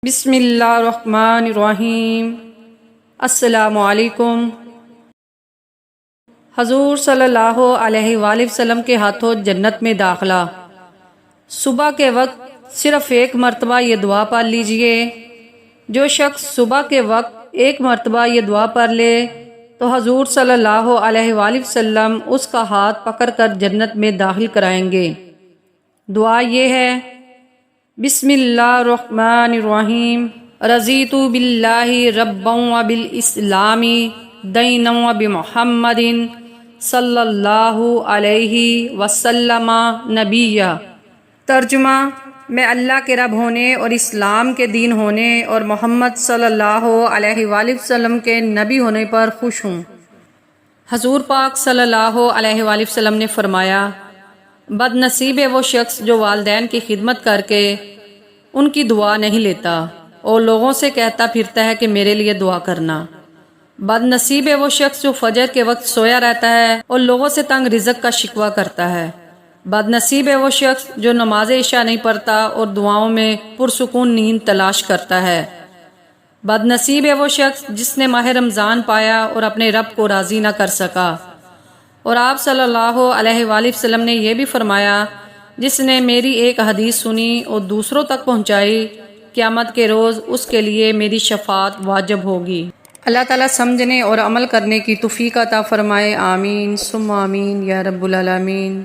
بسم اللہ الرحمن الرحیم۔ السلام علیکم۔ حضور صلی اللہ علیہ وآلہ وسلم کے ہاتھوں جنت میں داخلہ۔ صبح کے وقت صرف ایک مرتبہ یہ دعا پڑھ لیجئے۔ جو شخص صبح کے وقت ایک مرتبہ یہ دعا پڑھ لے تو حضور صلی اللہ علیہ وآلہ وسلم اس کا ہاتھ پکڑ کر جنت میں داخل کرائیں گے۔ دعا یہ ہے: بسم اللہ الرحمن الرحیم، رضیت باللہ ربا وبالاسلام دینا وبمحمد صلی اللہ علیہ وسلم نبیّا۔ ترجمہ: میں اللہ کے رب ہونے اور اسلام کے دین ہونے اور محمد صلی اللہ علیہ وآلہ وسلم کے نبی ہونے پر خوش ہوں۔ حضور پاک صلی اللہ علیہ وآلہ وسلم نے فرمایا: بد نصیب ہے وہ شخص جو والدین کی خدمت کر کے ان کی دعا نہیں لیتا اور لوگوں سے کہتا پھرتا ہے کہ میرے لیے دعا کرنا۔ بد نصیب ہے وہ شخص جو فجر کے وقت سویا رہتا ہے اور لوگوں سے تنگ رزق کا شکوہ کرتا ہے۔ بد نصیب ہے وہ شخص جو نماز عشاء نہیں پڑھتا اور دعاؤں میں پرسکون نیند تلاش کرتا ہے۔ بد نصیب ہے وہ شخص جس نے ماہ رمضان پایا اور اپنے رب کو راضی نہ کر سکا۔ اور آپ صلی اللہ علیہ وآلہ وسلم نے یہ بھی فرمایا: جس نے میری ایک حدیث سنی اور دوسروں تک پہنچائی، قیامت کے روز اس کے لیے میری شفاعت واجب ہوگی۔ اللہ تعالیٰ سمجھنے اور عمل کرنے کی توفیق عطا فرمائے۔ آمین ثم آمین یا رب العالمین۔